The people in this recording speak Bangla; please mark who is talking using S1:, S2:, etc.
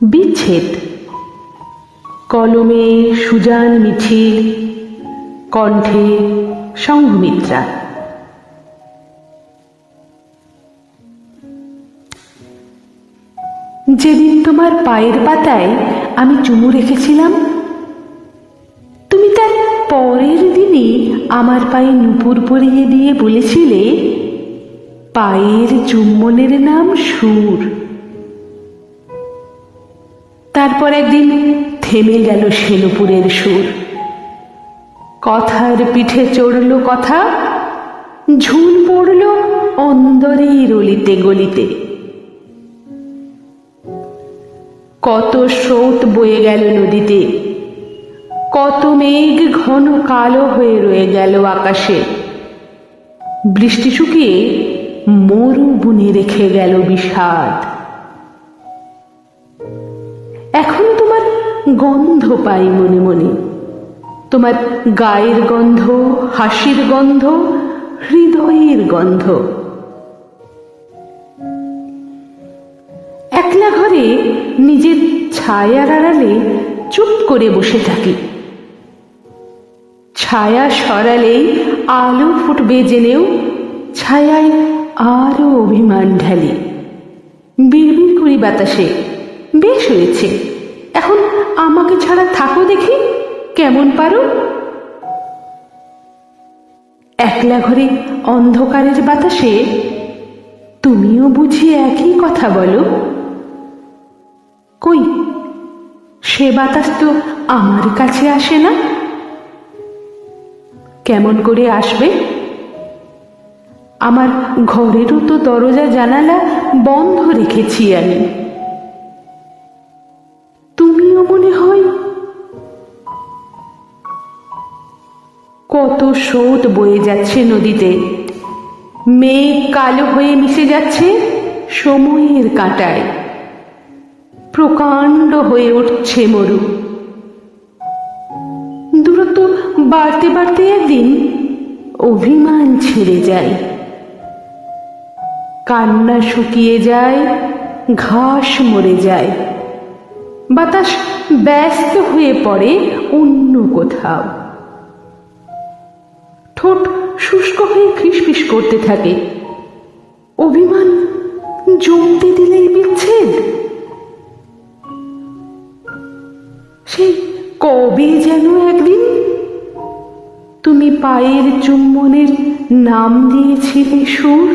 S1: বিচ্ছেদ। কলমে সুজান মিছিল, কণ্ঠে সংঘমিত্রা। যেদিন তোমার পায়ের পাতায় আমি চুমু রেখেছিলাম, তুমি তার পরের দিনই আমার পায়ে নূপুর পরিয়ে দিয়ে বলেছিলে, পায়ের চুম্বনের নাম সুর। তারপর একদিন থেমে গেল সে নূপুরের সুর। কথার পিঠে চড়ল কথা, ঝুল পড়ল অন্দরের অলিতে গলিতে। কত স্রোত বয়ে গেল নদীতে, কত মেঘ ঘন কালো হয়ে রয়ে গেল আকাশে। বৃষ্টি শুকিয়ে মরুবনে রেখে গেল বিষাদ। এখন তোমার গন্ধ পাই মনে মনে, তোমার গায়ের গন্ধ, হাসির গন্ধ, হৃদয়ের গন্ধ। একলা ঘরে নিজের ছায়ার আড়ালে চুপ করে বসে থাকি। ছায়া সরালেই আলো ফুটবে জেনেও ছায়ায় আরো অভিমান ঢালি। বিড়বিড় করি বাতাসে, বেশ হয়েছে, এখন আমাকে ছাড়া থাকো দেখি, কেমন পারো। একলা ঘরে অন্ধকারের বাতাসে তুমিও বুঝি একই কথা বলো। কই, সে বাতাস তো আমার কাছে আসে না। কেমন করে আসবে? আমার ঘরেরও তো দরজা জানালা বন্ধ রেখেছি আমি। তুমিও মনে হয়। কত স্রোত বয়ে যাচ্ছে নদীতে, মেঘ কালো হয়ে মিশে যাচ্ছে সময়ের কাঁটায়। প্রকাণ্ড হয়ে উঠছে মরু। দূরত্ব বাড়তে বাড়তে একদিন অভিমান ছেড়ে যায়। কান্না শুকিয়ে যায়, ঘাস মরে যায়, বাতাস ব্যস্ত হয়ে পড়ে অন্য কোথাও। ঠোঁট শুষ্ক হয়ে ফিসফিস করতে থাকে। অভিমান জমতে দিলেই বিচ্ছেদ। সেই কবে যেন একদিন তুমি পায়ের চুম্বনের নাম দিয়েছিলে সুর।